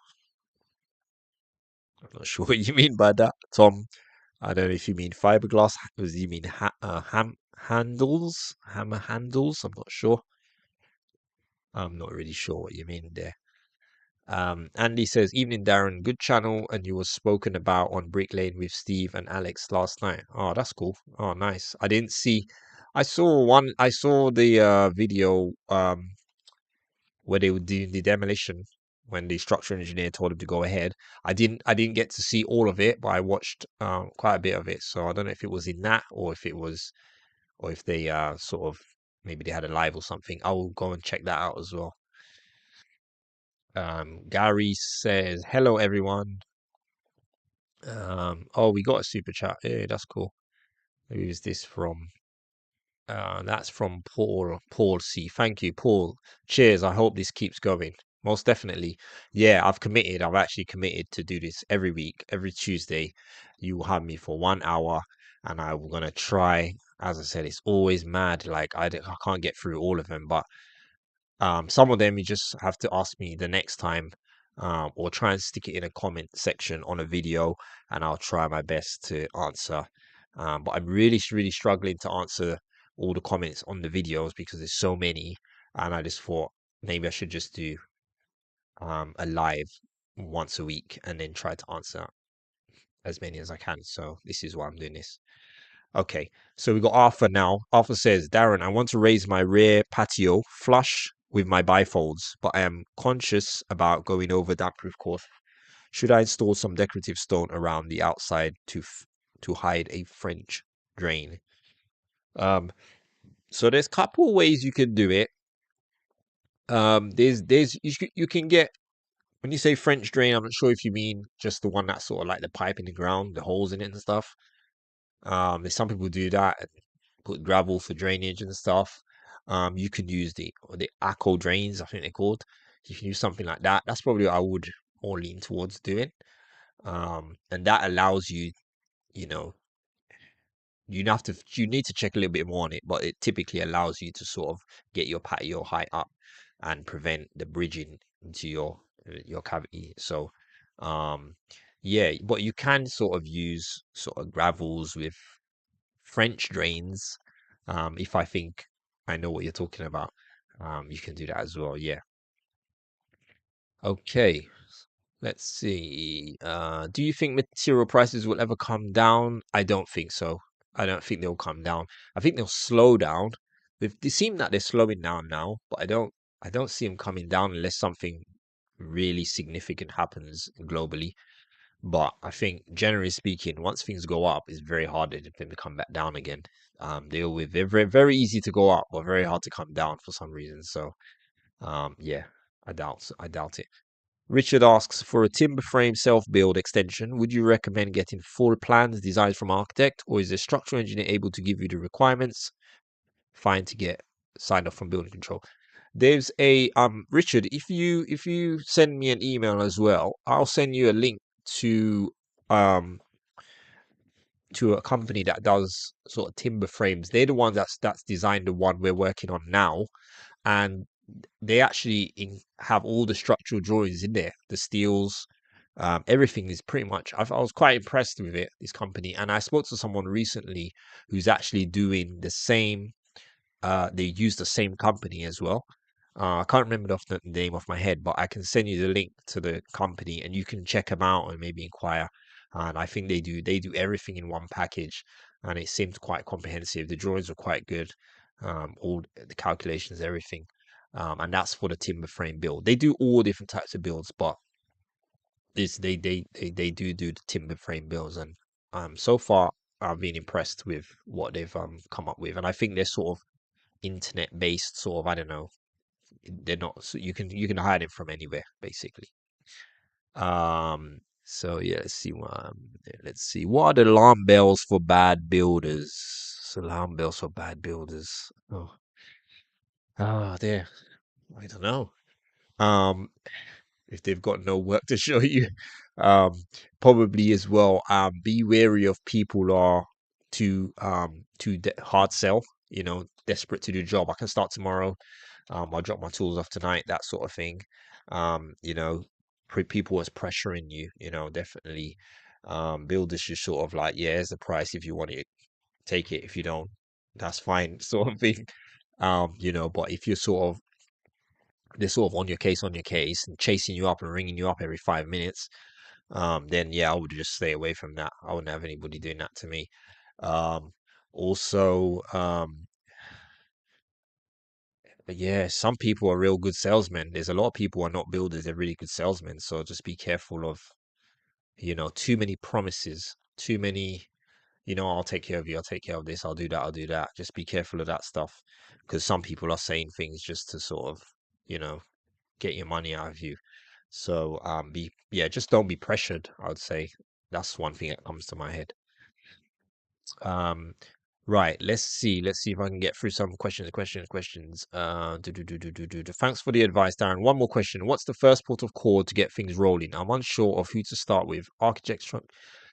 I'm not sure what you mean by that, Tom. I don't know if you mean fiberglass, or do you mean hammer handles? I'm not sure. I'm not really sure what you mean there. Andy says, evening, Darren. Good channel, and you was spoken about on Brick Lane with Steve and Alex last night. Oh, that's cool. Oh, nice. I didn't see. I saw one. I saw the video where they were doing the demolition when the structural engineer told him to go ahead. I didn't get to see all of it, but I watched quite a bit of it. So I don't know if it was in that or if it was or if they sort of maybe they had a live or something. I will go and check that out as well. Gary says, hello everyone. Oh, we got a super chat. Yeah, that's cool. Who is this from? That's from Paul C. Thank you, Paul. Cheers. I hope this keeps going. Most definitely. Yeah, I've committed. I've actually committed to do this every week, every Tuesday. You will have me for 1 hour, and I'm gonna try. As I said, it's always mad. Like I can't get through all of them, but some of them you just have to ask me the next time, or try and stick it in a comment section on a video, and I'll try my best to answer. But I'm really struggling to answer all the comments on the videos because there's so many, and I just thought maybe I should just do a live once a week and then try to answer as many as I can. So this is why I'm doing this. Okay, so we got Arthur now. Arthur says, Darren, I want to raise my rear patio flush with my bifolds, but I am conscious about going over damp-proof course. Should I install some decorative stone around the outside to hide a French drain? Um, so there's a couple ways you can do it. There's you can get when you say French drain, I'm not sure if you mean just the one that's sort of like the pipe in the ground, the holes in it and stuff. There's some people do that and put gravel for drainage and stuff. You can use the Acco drains, I think they're called. You can use something like that. That's probably what I would more lean towards doing. And that allows you, you know, you need to check a little bit more on it, but it typically allows you to sort of get your patio high up and prevent the bridging into your cavity. So, um, yeah, but you can sort of use sort of gravels with French drains. If I think I know what you're talking about, you can do that as well. Yeah. Okay. Let's see. Do you think material prices will ever come down? I don't think so. I don't think they'll come down. I think they'll slow down. They seem that they're slowing down now, but I don't see them coming down unless something really significant happens globally. But I think generally speaking, once things go up, it's very hard for them to come back down again. They're very easy to go up, but very hard to come down for some reason. So yeah, I doubt it. Richard asks, for a timber frame self-build extension, would you recommend getting full plans designed from architect, or is the structural engineer able to give you the requirements? Fine to get signed off from building control. There's a Richard, if you send me an email as well, I'll send you a link to um to a company that does sort of timber frames. They're the ones that's designed the one we're working on now, and they actually have all the structural drawings in there, the steels, everything is pretty much. I was quite impressed with it, this company, and I spoke to someone recently who's actually doing the same. They use the same company as well. I can't remember off the name of my head, but I can send you the link to the company, and you can check them out and maybe inquire. And I think they do everything in one package, and it seems quite comprehensive. The drawings are quite good, all the calculations, everything, and that's for the timber frame build. They do all different types of builds, but this they do the timber frame builds, and so far I've been impressed with what they've come up with, and I think they're sort of internet based, sort of, I don't know, They're not. So you can hide it from anywhere basically. So yeah, let's see. What are the alarm bells for bad builders? Alarm bells for bad builders. There. I don't know. Um, if they've got no work to show you. Um, Probably as well. Be wary of people are hard sell. Desperate to do the job. I can start tomorrow. I'll drop my tools off tonight. That sort of thing. Um, you know, People was pressuring you. Definitely. Builders just sort of like, yeah, here's the price. If you want it, take it. If you don't, that's fine. Sort of thing. But if you're they're sort of on your case, and chasing you up and ringing you up every 5 minutes, then yeah, I would just stay away from that. I wouldn't have anybody doing that to me. Um, Also, but yeah, some people are real good salesmen. There's a lot of people who are not builders, they're really good salesmen. So just be careful of, too many promises, too many, I'll take care of you, I'll take care of this, I'll do that, I'll do that. Just be careful of that stuff because some people are saying things just to sort of, you know, get your money out of you. So just don't be pressured, I would say. That's one thing that comes to my head. Um, right, let's see if I can get through some questions. Thanks for the advice, Darren. One more question. What's the first port of call to get things rolling? I'm unsure of who to start with.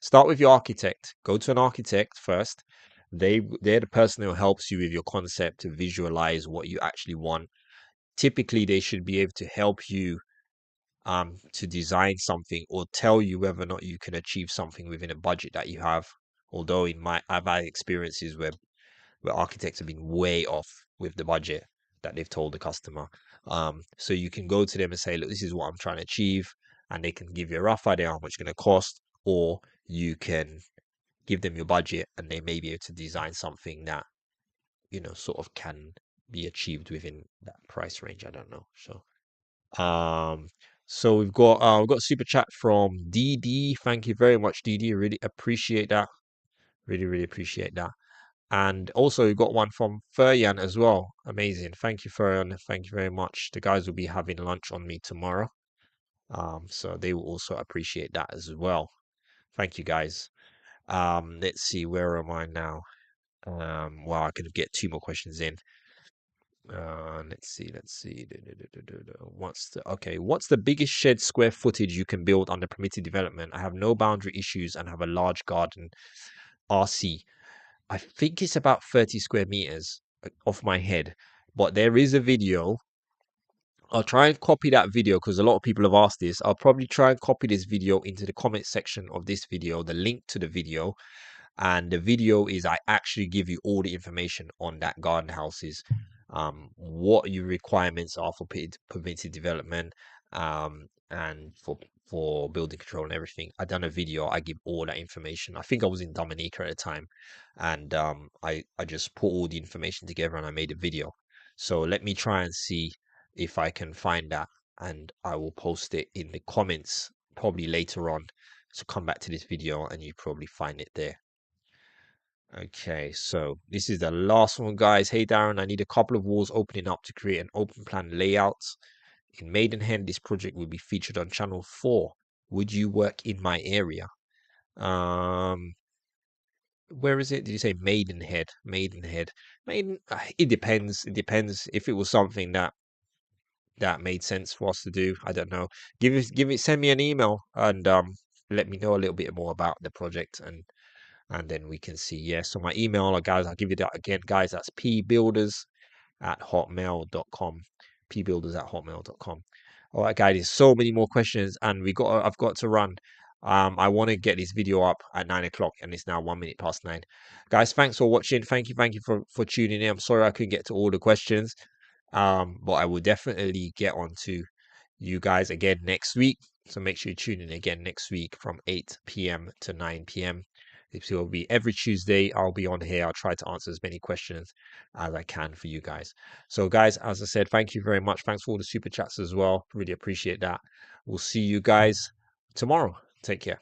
Start with your architect. Go to an architect first. They're the person who helps you with your concept to visualize what you actually want. Typically, they should be able to help you to design something or tell you whether or not you can achieve something within a budget that you have. Although I've had experiences where architects have been way off with the budget that they've told the customer. So you can go to them and say, look, this is what I'm trying to achieve, and they can give you a rough idea how much it's going to cost, or you can give them your budget and they may be able to design something that sort of can be achieved within that price range. I don't know. Um, so we've got a super chat from DD. Thank you very much, DD. Really appreciate that. Really, really appreciate that. And also we've got one from Furyan as well. Amazing. Thank you, Furyan. Thank you very much. The guys will be having lunch on me tomorrow. So they will also appreciate that as well. Thank you, guys. Let's see, where am I now? Wow, I could get two more questions in. Let's see. What's the biggest shed square footage you can build under permitted development? I have no boundary issues and have a large garden. RC. I think it's about 30 square meters off my head, but there is a video. I'll try and copy that video because a lot of people have asked this. I'll probably try and copy this video into the comment section of this video, the link to the video, and the video is I actually give you all the information on that garden houses, what your requirements are for permitted development, and for building control and everything. I done a video. I give all that information. I think I was in Dominica at the time, and I just put all the information together and I made a video. So let me try and see if I can find that, and I will post it in the comments probably later on. So come back to this video and you probably find it there. Okay, so this is the last one, guys. Hey, Darren, I need a couple of walls opening up to create an open plan layout. In Maidenhead, this project will be featured on Channel 4. Would you work in my area? Um, where is it? Did you say Maidenhead? Maidenhead. It depends. It depends if it was something that made sense for us to do. I don't know. Send me an email and let me know a little bit more about the project and then we can see. Yeah, so my email, guys, I'll give you that again, guys. That's pbuilders@hotmail.com. pbuilders@hotmail.com. All right, guys, there's so many more questions, and I've got to run. I want to get this video up at 9 o'clock, and it's now 1 minute past 9. Guys, thanks for watching. Thank you for tuning in. I'm sorry I couldn't get to all the questions, but I will definitely get on to you guys again next week. So make sure you tune in again next week from 8 p.m. to 9 p.m. It will be every Tuesday. I'll be on here. I'll try to answer as many questions as I can for you guys. So, guys, as I said, thank you very much. Thanks for all the super chats as well. Really appreciate that. We'll see you guys tomorrow. Take care.